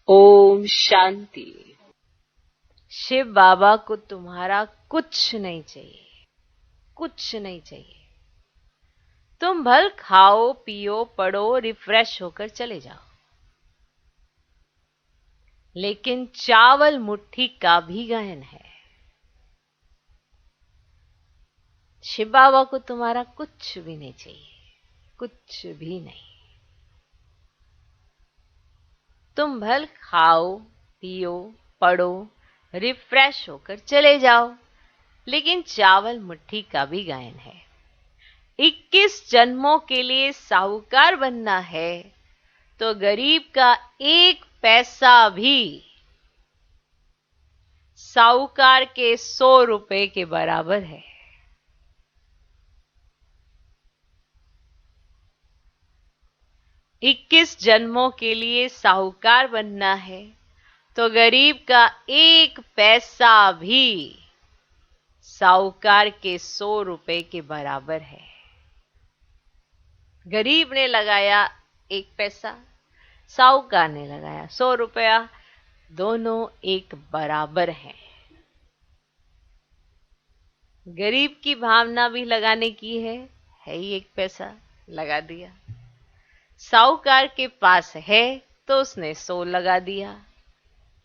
ओम शांति। शिव बाबा को तुम्हारा कुछ नहीं चाहिए, कुछ नहीं चाहिए। तुम भल खाओ पियो पढ़ो रिफ्रेश होकर चले जाओ, लेकिन चावल मुट्ठी का भी गायन है। शिव बाबा को तुम्हारा कुछ भी नहीं चाहिए, कुछ भी नहीं। तुम भल खाओ पियो पढ़ो रिफ्रेश होकर चले जाओ, लेकिन चावल मुट्ठी का भी गायन है। 21 जन्मों के लिए साहूकार बनना है तो गरीब का एक पैसा भी साहूकार के 100 रुपए के बराबर है। इक्कीस जन्मों के लिए साहूकार बनना है तो गरीब का एक पैसा भी साहूकार के 100 रुपए के बराबर है। गरीब ने लगाया एक पैसा, साहूकार ने लगाया 100 रुपया, दोनों एक बराबर हैं। गरीब की भावना भी लगाने की है ही एक पैसा, लगा दिया। साहूकार के पास है तो उसने 100 लगा दिया।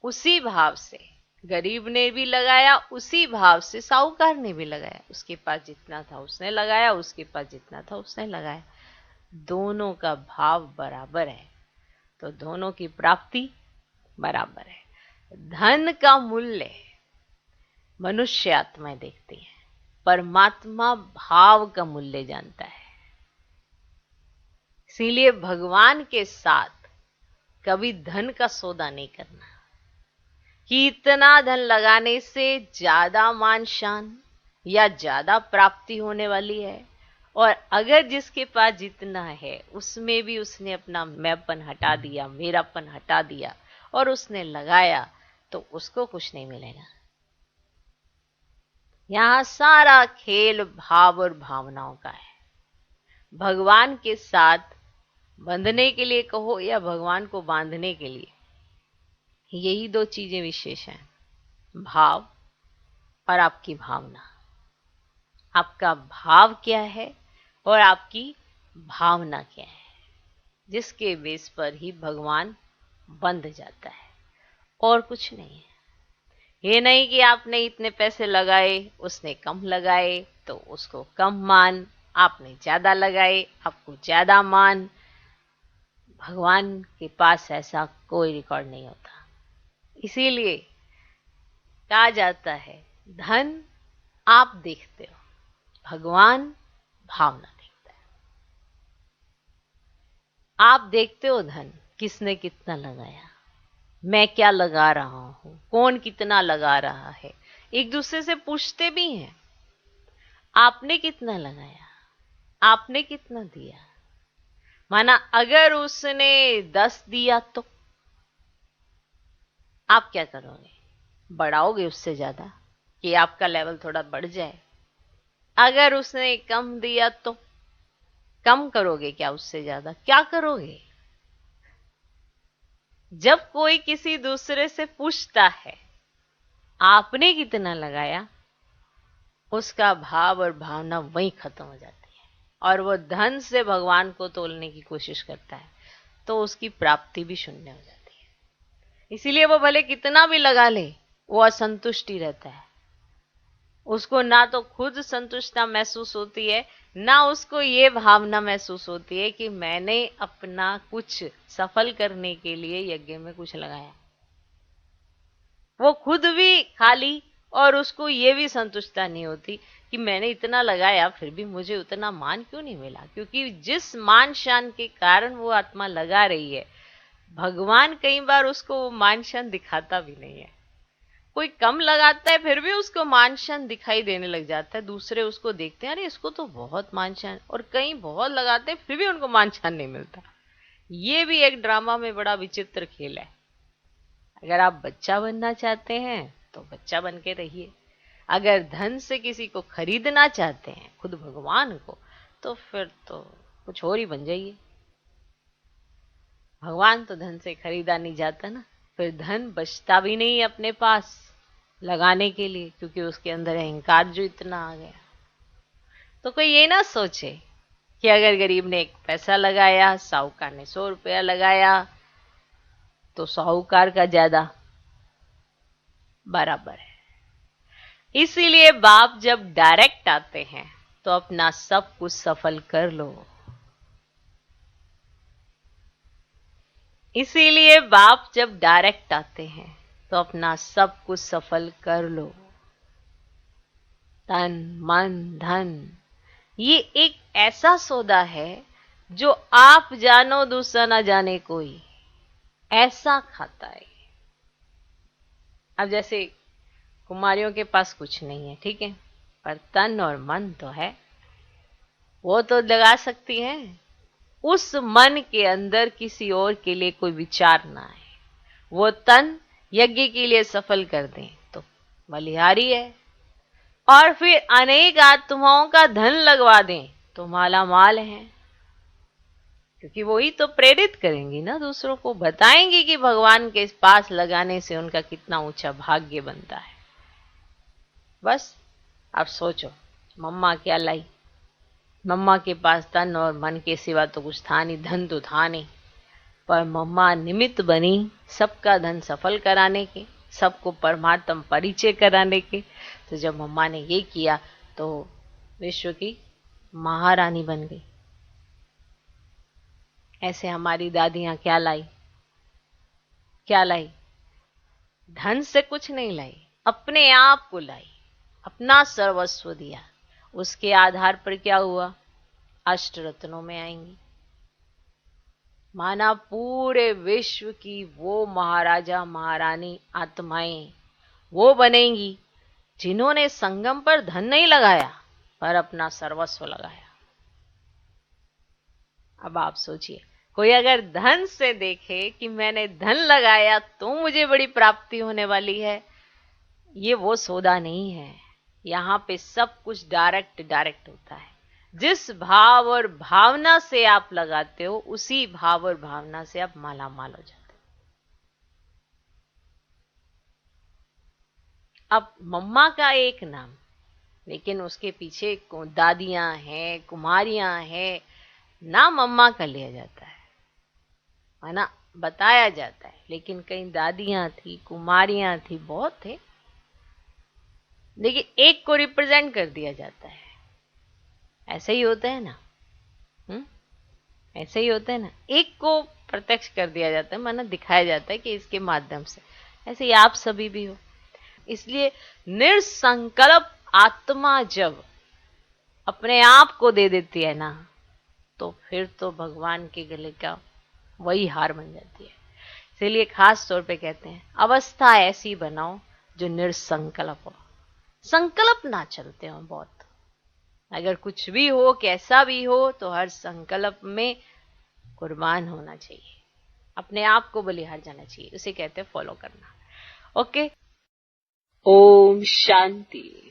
उसी भाव से गरीब ने भी लगाया, उसी भाव से साहूकार ने भी लगाया। उसके पास जितना था उसने लगाया, उसके पास जितना था उसने लगाया। दोनों का भाव बराबर है तो दोनों की प्राप्ति बराबर है। धन का मूल्य मनुष्य आत्माएं देखती हैं, परमात्मा भाव का मूल्य जानता है। इसीलिए भगवान के साथ कभी धन का सौदा नहीं करना कि इतना धन लगाने से ज्यादा मान शान या ज्यादा प्राप्ति होने वाली है, और अगर जिसके पास जितना है उसमें भी उसने अपना मैंपन हटा दिया, मेरापन हटा दिया और उसने लगाया तो उसको कुछ नहीं मिलेगा। यहां सारा खेल भाव और भावनाओं का है। भगवान के साथ बंधने के लिए कहो या भगवान को बांधने के लिए, यही दो चीजें विशेष हैं, भाव और आपकी भावना। आपका भाव क्या है और आपकी भावना क्या है, जिसके बेस पर ही भगवान बंध जाता है और कुछ नहीं है। ये नहीं कि आपने इतने पैसे लगाए उसने कम लगाए तो उसको कम मान, आपने ज्यादा लगाए आपको ज्यादा मान। भगवान के पास ऐसा कोई रिकॉर्ड नहीं होता। इसीलिए कहा जाता है धन आप देखते हो, भगवान भावना देखता है। आप देखते हो धन किसने कितना लगाया, मैं क्या लगा रहा हूं, कौन कितना लगा रहा है। एक दूसरे से पूछते भी हैं, आपने कितना लगाया, आपने कितना दिया। माना अगर उसने 10 दिया तो आप क्या करोगे, बढ़ाओगे उससे ज्यादा कि आपका लेवल थोड़ा बढ़ जाए। अगर उसने कम दिया तो कम करोगे क्या, उससे ज्यादा क्या करोगे। जब कोई किसी दूसरे से पूछता है आपने कितना लगाया, उसका भाव और भावना वहीं खत्म हो जाती है और वो धन से भगवान को तोलने की कोशिश करता है तो उसकी प्राप्ति भी शून्य हो जाती है। इसीलिए वो भले कितना भी लगा ले वो असंतुष्टि रहता है। उसको ना तो खुद संतुष्टता महसूस होती है, ना उसको ये भावना महसूस होती है कि मैंने अपना कुछ सफल करने के लिए यज्ञ में कुछ लगाया। वो खुद भी खाली और उसको ये भी संतुष्टता नहीं होती कि मैंने इतना लगाया फिर भी मुझे उतना मान क्यों नहीं मिला। क्योंकि जिस मान शान के कारण वो आत्मा लगा रही है, भगवान कई बार उसको वो मान शान दिखाता भी नहीं है। कोई कम लगाता है फिर भी उसको मान शान दिखाई देने लग जाता है। दूसरे उसको देखते हैं, अरे इसको तो बहुत मान शान, और कई बहुत लगाते हैं फिर भी उनको मान शान नहीं मिलता। ये भी एक ड्रामा में बड़ा विचित्र खेल है। अगर आप बच्चा बनना चाहते हैं तो बच्चा बन के रहिए। अगर धन से किसी को खरीदना चाहते हैं, खुद भगवान को, तो फिर तो कुछ और ही बन जाइए। भगवान तो धन से खरीदा नहीं जाता ना, फिर धन बचता भी नहीं अपने पास लगाने के लिए, क्योंकि उसके अंदर अहंकार जो इतना आ गया। तो कोई ये ना सोचे कि अगर गरीब ने 1 पैसा लगाया, साहूकार ने 100 रुपया लगाया, तो साहूकार का ज्यादा बराबर है। इसीलिए बाप जब डायरेक्ट आते हैं तो अपना सब कुछ सफल कर लो। इसीलिए बाप जब डायरेक्ट आते हैं तो अपना सब कुछ सफल कर लो। तन मन धन, ये एक ऐसा सौदा है जो आप जानो दूसरा ना जाने कोई, ऐसा खाता है। अब जैसे कुमारियों के पास कुछ नहीं है, ठीक है, पर तन और मन तो है, वो तो लगा सकती है। उस मन के अंदर किसी और के लिए कोई विचार ना आए, वो तन यज्ञ के लिए सफल कर दें तो बलिहारी है। और फिर अनेक आत्माओं का धन लगवा दें तो माला माल है, क्योंकि वही तो प्रेरित करेंगी ना, दूसरों को बताएंगी कि भगवान के पास लगाने से उनका कितना ऊंचा भाग्य बनता है। बस आप सोचो, मम्मा क्या लाई, मम्मा के पास तन और मन के सिवा तो कुछ था नहीं, धन तो था नहीं, पर मम्मा निमित्त बनी सबका धन सफल कराने के, सबको परमात्म परिचय कराने के। तो जब मम्मा ने ये किया तो विश्व की महारानी बन गई। ऐसे हमारी दादियां क्या लाई, क्या लाई, धन से कुछ नहीं लाई, अपने आप को लाई, अपना सर्वस्व दिया। उसके आधार पर क्या हुआ, अष्टरत्नों में आएंगी। माना पूरे विश्व की वो महाराजा महारानी आत्माएं वो बनेंगी जिन्होंने संगम पर धन नहीं लगाया पर अपना सर्वस्व लगाया। अब आप सोचिए, कोई अगर धन से देखे कि मैंने धन लगाया तो मुझे बड़ी प्राप्ति होने वाली है, ये वो सौदा नहीं है। यहां पे सब कुछ डायरेक्ट होता है। जिस भाव और भावना से आप लगाते हो, उसी भाव और भावना से आप माला माल हो जाते हो। अब मम्मा का एक नाम, लेकिन उसके पीछे दादियां हैं, कुमारियां हैं, नाम मम्मा का लिया जाता है ना, बताया जाता है। लेकिन कई दादियां थी, कुमारियां थी, बहुत थे, लेकिन एक को रिप्रेजेंट कर दिया जाता है। ऐसे ही होता है ना, ऐसे ही होता है ना, एक को प्रत्यक्ष कर दिया जाता है, माना दिखाया जाता है कि इसके माध्यम से। ऐसे ही आप सभी भी हो। इसलिए निसंकल्प आत्मा जब अपने आप को दे देती है ना, तो फिर तो भगवान के गले का वही हार बन जाती है। इसलिए खास तौर पे कहते हैं अवस्था ऐसी बनाओ जो निसंकल्प हो, संकल्प ना चलते हो बहुत। अगर कुछ भी हो, कैसा भी हो, तो हर संकल्प में कुर्बान होना चाहिए, अपने आप को बलिहार जाना चाहिए। उसे कहते हैं फॉलो करना। ओके, ओम शांति।